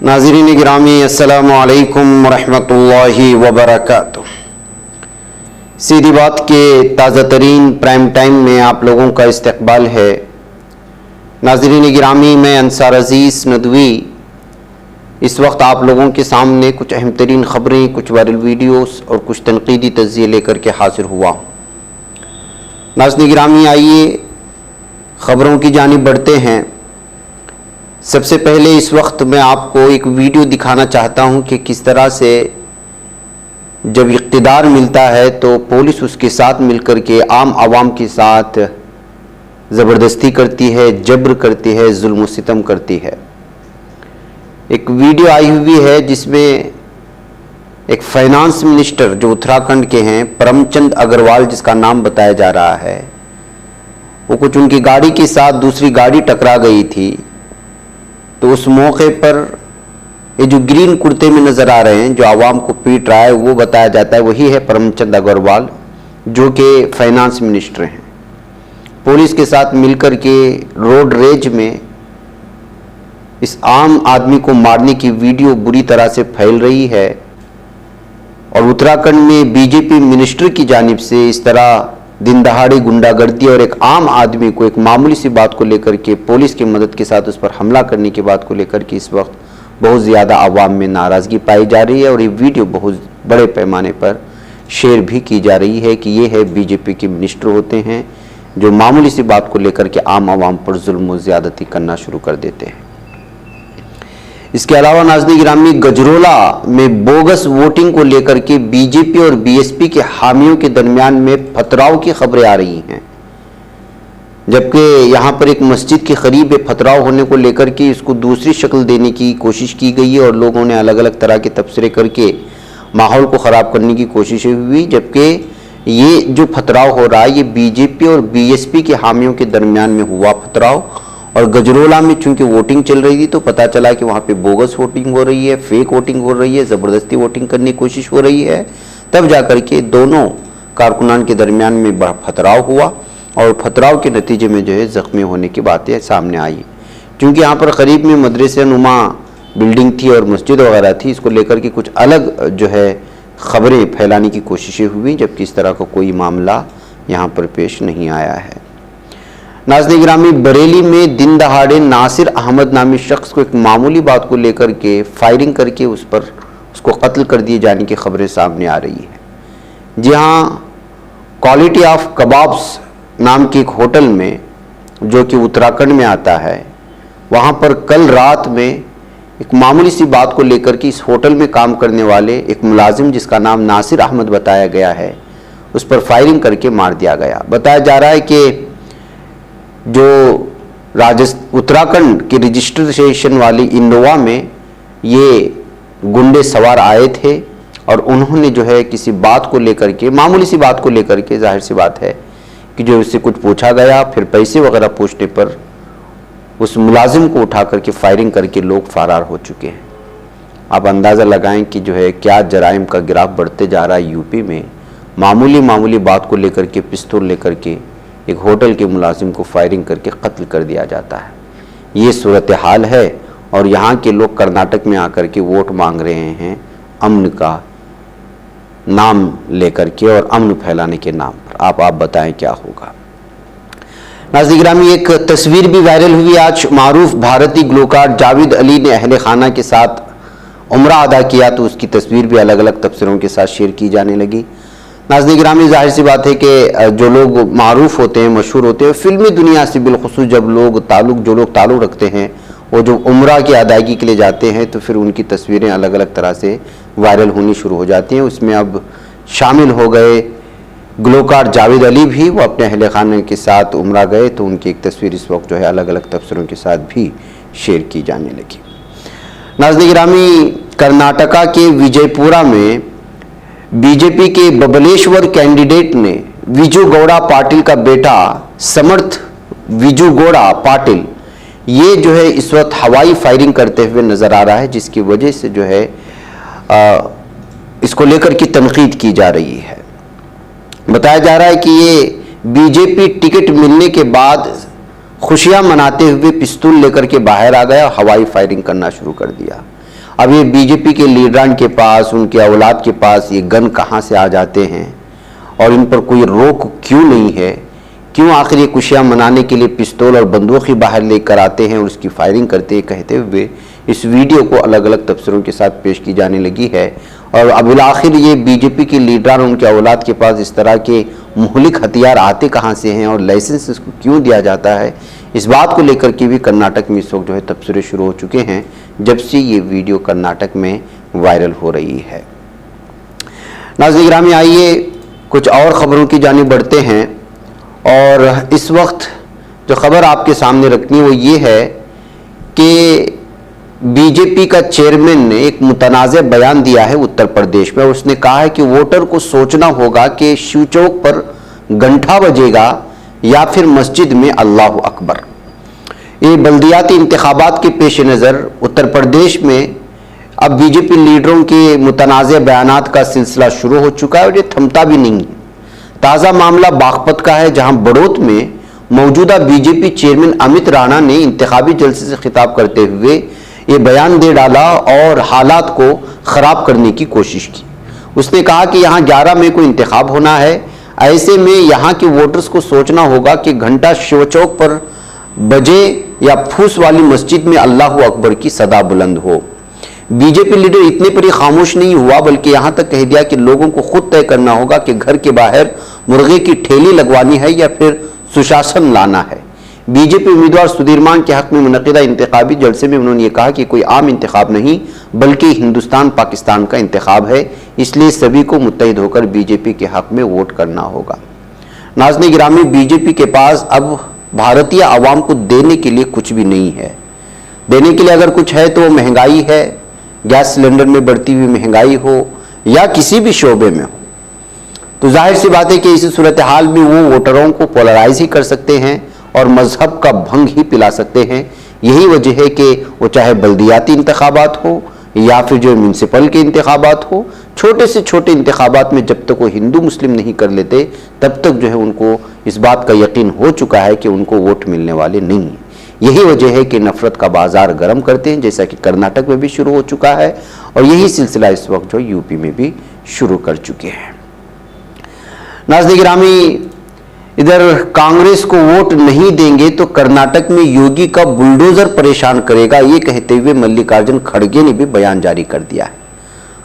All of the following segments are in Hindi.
नाज़रीन गिरामी अस्सलामु अलैकुम रहमतुल्लाहि व बरकातुहू। सीधी बात के ताज़ा तरीन प्राइम टाइम में आप लोगों का इस्तकबाल है। नाज़रीन गिरामी, मैं अंसार अज़ीज़ नदवी इस वक्त आप लोगों के सामने कुछ अहम तरीन ख़बरें, कुछ वायरल वीडियोस और कुछ तनकीदी तज़्ज़िये लेकर के हाजिर हुआ। नाज़रीन गिरामी, आइए ख़बरों की जानिब बढ़ते हैं। सबसे पहले इस वक्त मैं आपको एक वीडियो दिखाना चाहता हूं कि किस तरह से जब इक़्तिदार मिलता है तो पुलिस उसके साथ मिलकर के आम आवाम के साथ ज़बरदस्ती करती है, जबर करती है, जुल्म सितम करती है। एक वीडियो आई हुई है जिसमें एक फाइनेंस मिनिस्टर जो उत्तराखंड के हैं, परमचंद अग्रवाल जिसका नाम बताया जा रहा है, वो कुछ उनकी गाड़ी के साथ दूसरी गाड़ी टकरा गई थी। तो उस मौके पर ये जो ग्रीन कुर्ते में नज़र आ रहे हैं, जो आवाम को पीट रहा है, वो बताया जाता है वही है परमचंद अग्रवाल, जो कि फाइनेंस मिनिस्टर हैं। पुलिस के साथ मिलकर के रोड रेज में इस आम आदमी को मारने की वीडियो बुरी तरह से फैल रही है और उत्तराखंड में बीजेपी मिनिस्टर की जानिब से इस तरह दिन दहाड़े गुंडागर्दी और एक आम आदमी को एक मामूली सी बात को लेकर के पुलिस की मदद के साथ उस पर हमला करने की बात को लेकर के इस वक्त बहुत ज़्यादा आवाम में नाराज़गी पाई जा रही है और ये वीडियो बहुत बड़े पैमाने पर शेयर भी की जा रही है कि ये है बीजेपी के मिनिस्टर होते हैं जो मामूली सी बात को लेकर के आम आवाम पर जुल्म और ज़्यादती करना शुरू कर देते हैं। इसके अलावा नाज़रीन गिरामी, गजरोला में बोगस वोटिंग को लेकर के बीजेपी और बीएसपी के हामियों के दरमियान में पथराव की खबरें आ रही हैं, जबकि यहां पर एक मस्जिद के करीब पथराव होने को लेकर के इसको दूसरी शक्ल देने की कोशिश की गई है और लोगों ने अलग अलग तरह के तबसरे करके माहौल को ख़राब करने की कोशिशें हुई। जबकि ये जो पथराव हो रहा है ये बीजेपी और बीएसपी के हामियों के दरमियान में हुआ पथराव, और गजरोला में चूंकि वोटिंग चल रही थी तो पता चला कि वहाँ पे बोगस वोटिंग हो रही है, फेक वोटिंग हो रही है, ज़बरदस्ती वोटिंग करने की कोशिश हो रही है। तब जाकर के दोनों कारकुनान के दरमियान में बड़ा पथराव हुआ और पथराव के नतीजे में जो है ज़ख्मी होने की बातें सामने आई। क्योंकि यहाँ पर करीब में मदरसे नुमा बिल्डिंग थी और मस्जिद वगैरह थी, इसको लेकर के कुछ अलग जो है ख़बरें फैलाने की कोशिशें हुई, जबकि इस तरह का कोई मामला यहाँ पर पेश नहीं आया है। नाज़रीन गिरामी, बरेली में दिन दहाड़े नासिर अहमद नामी शख्स को एक मामूली बात को लेकर के फायरिंग करके उसको कत्ल कर दिए जाने की खबरें सामने आ रही है। जी हाँ, क्वालिटी ऑफ कबाब्स नाम के एक होटल में जो कि उत्तराखंड में आता है, वहाँ पर कल रात में एक मामूली सी बात को लेकर के इस होटल में काम करने वाले एक मुलाजिम जिसका नाम नासिर अहमद बताया गया है, उस पर फायरिंग करके मार दिया गया। बताया जा रहा है कि जो उत्तराखंड के रजिस्ट्रेशन वाली इनोवा में ये गुंडे सवार आए थे और उन्होंने जो है किसी बात को लेकर के, मामूली सी बात को लेकर के, जाहिर सी बात है कि जो उससे कुछ पूछा गया, फिर पैसे वगैरह पूछने पर उस मुलाजिम को उठा करके फायरिंग करके लोग फरार हो चुके हैं। आप अंदाज़ा लगाएं कि जो है क्या जराइम का गिराफ बढ़ते जा रहा है। यूपी में मामूली बात को लेकर के पिस्तौल लेकर के एक होटल के मुलाजिम को फायरिंग करके कत्ल कर दिया जाता है। ये सूरत हाल है और यहाँ के लोग कर्नाटक में आकर के वोट मांग रहे हैं अमन का नाम लेकर के और अमन फैलाने के नाम पर। आप बताएं क्या होगा। नाज़रीन गिरामी, एक तस्वीर भी वायरल हुई आज। मारूफ भारतीय गुलकार जावेद अली ने अहले खाना के साथ उम्रा अदा किया तो उसकी तस्वीर भी अलग अलग तबसरों के साथ शेयर की जाने लगी। नाज़रीन गिरामी, जाहिर सी बात है कि जो लोग मारूफ होते हैं, मशहूर होते हैं, फिल्मी दुनिया से बिलखुसूस जो लोग ताल्लुक़ रखते हैं, वो जो उम्रा की अदायगी के लिए जाते हैं तो फिर उनकी तस्वीरें अलग अलग तरह से वायरल होनी शुरू हो जाती हैं। उसमें अब शामिल हो गए गुलकार जावेद अली भी, वो अपने अहले खाने के साथ उम्रा गए तो उनकी एक तस्वीर इस वक्त जो है अलग अलग तबसरों के साथ भी शेयर की जाने लगी। नाज़रीन गिरामी, कर्नाटका के विजयपुरा में बीजेपी के बबलेश्वर कैंडिडेट ने विजू गौड़ा पाटिल का बेटा समर्थ विजू गौड़ा पाटिल ये जो है इस वक्त हवाई फायरिंग करते हुए नजर आ रहा है, जिसकी वजह से जो है इसको लेकर की तनकीद की जा रही है। बताया जा रहा है कि ये बीजेपी टिकट मिलने के बाद खुशियां मनाते हुए पिस्तौल लेकर के बाहर आ गया, हवाई फायरिंग करना शुरू कर दिया। अब ये बीजेपी के लीडरान के पास, उनके औलाद के पास ये गन कहाँ से आ जाते हैं और इन पर कोई रोक क्यों नहीं है? क्यों आखिर ये खुशियाँ मनाने के लिए पिस्तौल और बंदूक ही बाहर लेकर आते हैं और उसकी फायरिंग करते हैं, कहते हुए इस वीडियो को अलग अलग तफसीरों के साथ पेश की जाने लगी है। और अब आखिर ये बीजेपी के लीडरान, उनके औलाद के पास इस तरह के मुहलिक हथियार आते कहाँ से हैं और लाइसेंस इसको क्यों दिया जाता है, इस बात को लेकर के भी कर्नाटक में इस वक्त जो है तबसरे शुरू हो चुके हैं जब से ये वीडियो कर्नाटक में वायरल हो रही है। नाज़रीन गिरामी, आइए कुछ और ख़बरों की जानिब बढ़ते हैं। और इस वक्त जो ख़बर आपके सामने रखनी है वो ये है कि बीजेपी का चेयरमैन ने एक मुतनाज़ बयान दिया है उत्तर प्रदेश में। उसने कहा है कि वोटर को सोचना होगा कि शिव चौक पर घंटा बजेगा या फिर मस्जिद में अल्लाह अकबर। ये बल्दियाती इंतखाबात के पेश नज़र उत्तर प्रदेश में अब बीजेपी लीडरों के मुतनाज़ बयानात का सिलसिला शुरू हो चुका है और ये थमता भी नहीं है। ताज़ा मामला बागपत का है, जहां बड़ौत में मौजूदा बीजेपी चेयरमैन अमित राणा ने इंतखाबी जलसे से खिताब करते हुए ये बयान दे डाला और हालात को ख़राब करने की कोशिश की। उसने कहा कि यहाँ 11 मई को इंतखाब होना है, ऐसे में यहाँ के वोटर्स को सोचना होगा कि घंटा शिव चौक पर बजे या फूस वाली मस्जिद में अल्लाह अकबर की सदा बुलंद हो। बीजेपी लीडर इतने पर ही खामोश नहीं हुआ, बल्कि यहां तक कह दिया कि लोगों को खुद तय करना होगा कि घर के बाहर मुर्गे की ठेली लगवानी है या फिर सुशासन लाना है। बीजेपी उम्मीदवार सुधीरमान के हक में मुनक़िदा इंतखाबी जलसे में उन्होंने ये कहा कि कोई आम इंतखाब नहीं बल्कि हिंदुस्तान पाकिस्तान का इंतखाब है, इसलिए सभी को मुत्तहिद होकर बीजेपी के हक में वोट करना होगा। नाज़रीन गिरामी, बीजेपी के पास अब भारतीय आवाम को देने के लिए कुछ भी नहीं है। देने के लिए अगर कुछ है तो महंगाई है, गैस सिलेंडर में बढ़ती हुई महंगाई हो या किसी भी शोबे में हो। तो जाहिर सी बात है कि इसी सूरत हाल में वो वोटरों को पोलराइज ही कर सकते हैं और मजहब का भंग ही पिला सकते हैं। यही वजह है कि वो चाहे बल्दियाती इंतखाबात हो या फिर जो म्यूनसिपल के इंतखाबात हो, छोटे से छोटे इंतखाबात में जब तक वो हिंदू मुस्लिम नहीं कर लेते तब तक जो है उनको इस बात का यकीन हो चुका है कि उनको वोट मिलने वाले नहीं हैं। यही वजह है कि नफरत का बाजार गर्म करते हैं, जैसा कि कर्नाटक में भी शुरू हो चुका है और यही सिलसिला इस वक्त जो यूपी में भी शुरू कर चुके हैं। नाज़रीन गिरामी, इधर कांग्रेस को वोट नहीं देंगे तो कर्नाटक में योगी का बुलडोजर परेशान करेगा, ये कहते हुए मल्लिकार्जुन खड़गे ने भी बयान जारी कर दिया है।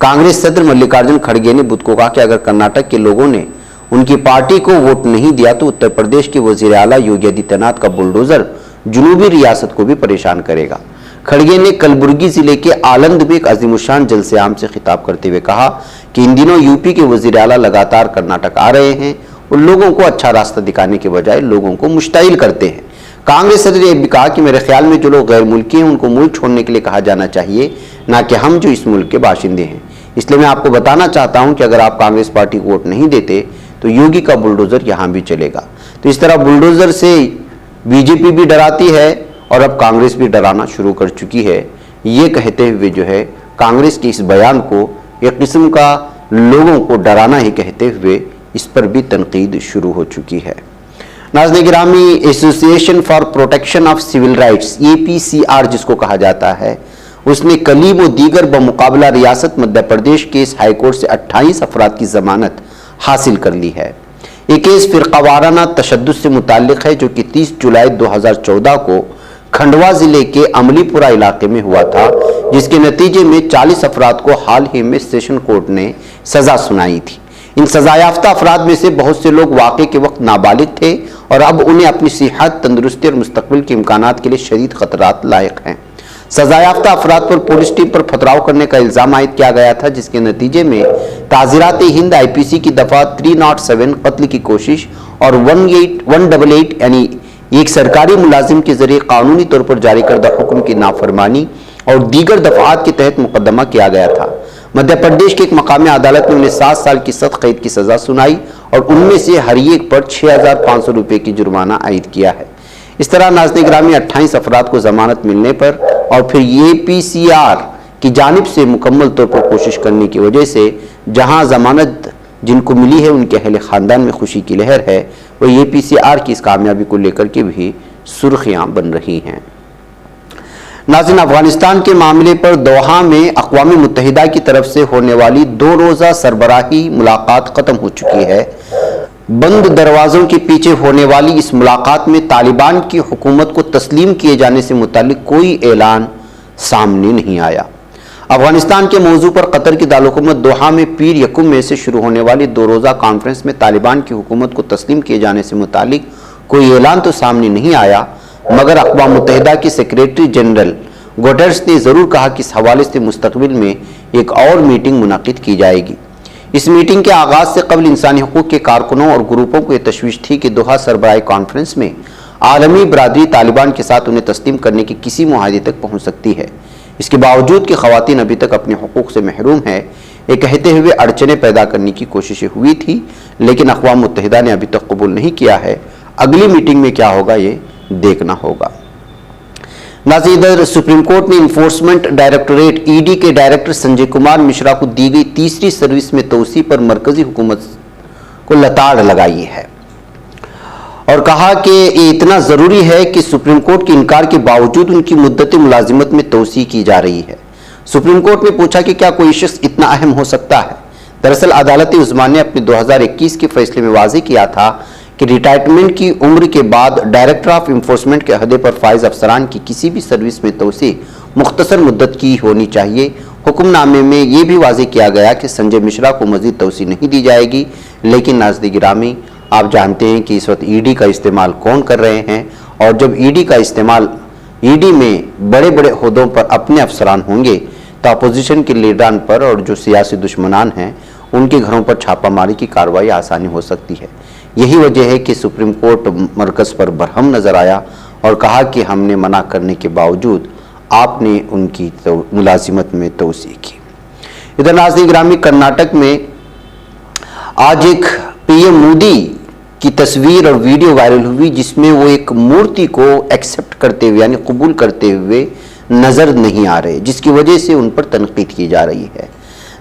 कांग्रेस सदर मल्लिकार्जुन खड़गे ने बुध को कहा कि अगर कर्नाटक के लोगों ने उनकी पार्टी को वोट नहीं दिया तो उत्तर प्रदेश के वजीर आला योगी आदित्यनाथ का बुलडोजर जुनूबी रियासत को भी परेशान करेगा। खड़गे ने कलबुर्गी जिले के आलंद में एक अजीमुशान जलसे आम से खिताब करते हुए कहा कि इन दिनों यूपी के वजीर आला लगातार कर्नाटक आ रहे हैं और लोगों को अच्छा रास्ता दिखाने के बजाय लोगों को मुश्ताइल करते हैं। कांग्रेस सदर ने भी कहा कि मेरे ख्याल में जो लोग गैर मुल्की हैं उनको मुल्क छोड़ने के लिए कहा जाना चाहिए, ना कि हम जो इस मुल्क के बाशिंदे हैं। इसलिए मैं आपको बताना चाहता हूं कि अगर आप कांग्रेस पार्टी को वोट नहीं देते तो योगी का बुलडोजर यहां भी चलेगा। तो इस तरह बुलडोजर से बीजेपी भी डराती है और अब कांग्रेस भी डराना शुरू कर चुकी है। ये कहते हुए जो है कांग्रेस के इस बयान को एक किस्म का लोगों को डराना ही कहते हुए इस पर भी तनकीद शुरू हो चुकी है। नाज़रीन गिरामी, association for protection of civil rights APCR जिसको कहा जाता है, उसने कलीम व दीगर बमुकाबला रियासत मध्य प्रदेश के इस हाईकोर्ट से 28 अफराद की जमानत हासिल कर ली है। ये केस फिरकावाराना तशद्दुद से मुताल्लिक है जो कि 30 जुलाई 2014 को खंडवा जिले के अमलीपुरा इलाके में हुआ था, जिसके नतीजे में 40 अफराद को हाल ही में सेशन कोर्ट ने सजा सुनाई थी। इन सजायाफ्ता अफराद में से बहुत से लोग वाक़े के वक्त नाबालिग थे और अब उन्हें अपनी सेहत, तंदुरुस्ती और मुस्तकबिल के इम्कानात के लिए शदीद खतरात लायक हैं। सजायाफ्ता अफराद पर पुलिस टीम पर पथराव करने का इल्ज़ाम आयद किया गया था, जिसके नतीजे में ताज़ीरात हिंद IPC की दफ़ा 307 कत्ल की कोशिश और 188 यानी एक सरकारी मुलाजिम के जरिए कानूनी तौर पर जारी करदा हुक्म की नाफरमानी और दीगर दफ़ात के तहत मुकदमा किया गया था। मध्य प्रदेश के एक मकामी अदालत ने उन्हें 7 साल की सख्त कैद की सजा सुनाई और उनमें से हर एक पर 6,500 रुपये की जुर्माना आयद किया है। इस तरह नाज़रीन गिरामी 28 अफराद को जमानत मिलने पर और फिर APCR की जानिब से मुकम्मल तौर पर कोशिश करने की वजह से जहां जमानत जिनको मिली है उनके अहले ख़ानदान में खुशी की लहर है, वह APCR की इस कामयाबी को लेकर के भी सुर्खियां बन रही हैं। नाज़रीन, अफगानिस्तान के मामले पर दोहा में अक़वाम मुत्तहिदा की तरफ से होने वाली 2 रोज़ा सरबराही मुलाकात ख़त्म हो चुकी है। बंद दरवाज़ों के पीछे होने वाली इस मुलाकात में तालिबान की हुकूमत को तस्लीम किए जाने से मुतालिक कोई ऐलान सामने नहीं आया। अफगानिस्तान के मौजू पर कतर की दारुल-हुकूमत दोहा में पीर यकुम में से शुरू होने वाली 2 रोज़ा कॉन्फ्रेंस में तालिबान की हुकूमत को तस्लीम किए जाने से मुतालिक कोई ऐलान तो सामने नहीं आया, मगर अक़वाम मुत्तहिदा की सेक्रेटरी जनरल गुटेरेस ने ज़रूर कहा कि इस हवाले से मुस्तक़बिल में एक और मीटिंग मुनक़िद की जाएगी। इस मीटिंग के आगाज़ से कबल इंसानी हकूक़ के कारकुनों और ग्रुपों को यह तशवीश थी कि दोहा सरबराही कॉन्फ्रेंस में आलमी बरादरी तालिबान के साथ उन्हें तस्लीम करने के किसी मुआहदे तक पहुँच सकती है। इसके बावजूद कि ख़वातीन अभी तक अपने हकूक़ से महरूम है, ये कहते हुए अड़चनें पैदा करने की कोशिशें हुई थी, लेकिन अक़वाम मुत्तहिदा ने अभी तक कबूल नहीं किया है। अगली मीटिंग में क्या होगा ये देखना होगा। नाज़रीन, इधर सुप्रीम कोर्ट ने इन्फोर्समेंट डायरेक्टोरेट ईडी के डायरेक्टर संजय कुमार मिश्रा को दी गई तीसरी सर्विस में तोसी पर मरकजी हुकूमत को लताड़ लगाई है और कहा कि ये इतना ज़रूरी है कि सुप्रीम कोर्ट के इनकार के बावजूद उनकी मुद्दत मुलाजिमत में तोसी की जा रही है। सुप्रीम कोर्ट ने पूछा कि क्या कोई शख्स इतना अहम हो सकता है। दरअसल अदालत उज़्मा ने अपने 2021 के फैसले में वाज़ेह किया था कि रिटायरमेंट की उम्र के बाद डायरेक्टर ऑफ इन्फोर्समेंट के अहदे पर फाइज अफसरान की किसी भी सर्विस में तोसी मुख्तसर मुद्दत की होनी चाहिए। हुक्मनामे में यह भी वाज़ेह किया गया कि संजय मिश्रा को मज़ीद तोसी नहीं दी जाएगी। लेकिन नाज़रीन गिरामी, आप जानते हैं कि इस वक्त ईडी का इस्तेमाल कौन कर रहे हैं, और जब ईडी का इस्तेमाल ईडी में बड़े बड़े ओहदों पर अपने अफसरान होंगे तो अपोजिशन के लीडरान पर और जो सियासी दुश्मनान हैं उनके घरों पर छापामारी की कार्रवाई आसानी हो सकती है। यही वजह है कि सुप्रीम कोर्ट मरकज़ पर बरहम नज़र आया और कहा कि हमने मना करने के बावजूद आपने उनकी मुलाजिमत में तोसी की। इधर नाज़रीन गिरामी, कर्नाटक में आज एक पीएम मोदी की तस्वीर और वीडियो वायरल हुई जिसमें वो एक मूर्ति को एक्सेप्ट करते हुए यानी कबूल करते हुए नज़र नहीं आ रहे, जिसकी वजह से उन पर तनकीद की जा रही है।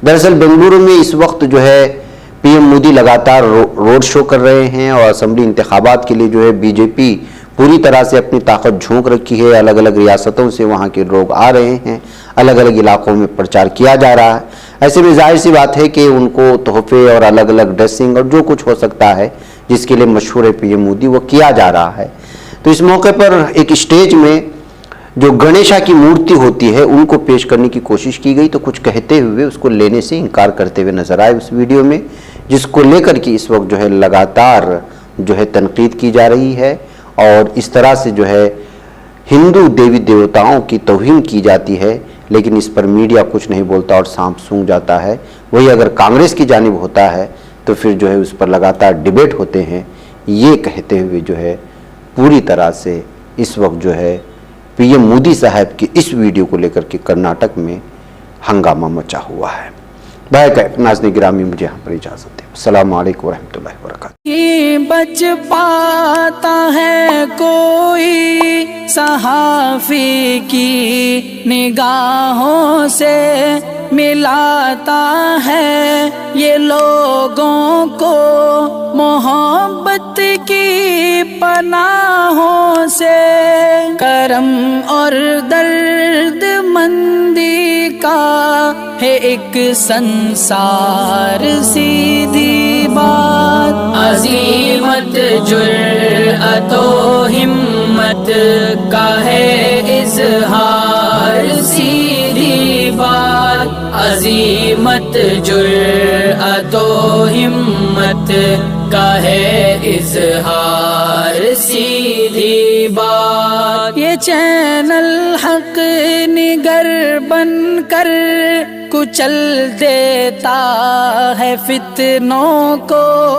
दरअसल बेंगलुरु में इस वक्त जो है पीएम मोदी लगातार रोड शो कर रहे हैं और असेंबली इंतखाबात के लिए जो है बीजेपी पूरी तरह से अपनी ताकत झोंक रखी है। अलग अलग रियासतों से वहाँ के लोग आ रहे हैं, अलग अलग इलाकों में प्रचार किया जा रहा है। ऐसे में जाहिर सी बात है कि उनको तोहफे और अलग अलग ड्रेसिंग और जो कुछ हो सकता है जिसके लिए मशहूर है पीएम मोदी, वो किया जा रहा है। तो इस मौके पर एक स्टेज में जो गणेशा की मूर्ति होती है उनको पेश करने की कोशिश की गई, तो कुछ कहते हुए उसको लेने से इनकार करते हुए नजर आए उस वीडियो में, जिसको लेकर के इस वक्त जो है लगातार जो है तनकीद की जा रही है और इस तरह से जो है हिंदू देवी देवताओं की तौहीन की जाती है। लेकिन इस पर मीडिया कुछ नहीं बोलता और सांप सूंघ जाता है। वही अगर कांग्रेस की जानिब होता है तो फिर जो है उस पर लगातार डिबेट होते हैं। ये कहते हुए जो है पूरी तरह से इस वक्त जो है पीएम मोदी साहब की इस वीडियो को लेकर के कर्नाटक में हंगामा मचा हुआ है। नाज़रीन गिरामी, मुझे यहाँ पर इजाज़त दें। अस्सलाम वालेकुम रहमतुल्लाहि व बरकातुहू। बच पाता है कोई सहाफ़ी की निगाहों से, मिलाता है ये लोगों को मोहब्बत की पनाहों से। करम और दर्द मंदी का है एक संसार, सीधी बात अज़ीमत जुर्अतो हिम्मत का है इज़हार, सीधी बात अज़ीमत जुर्अतो हिम्मत का है इज़हार, सीधी बात। ये चैनल हक निगर बन कर कुचल देता है फितनों को।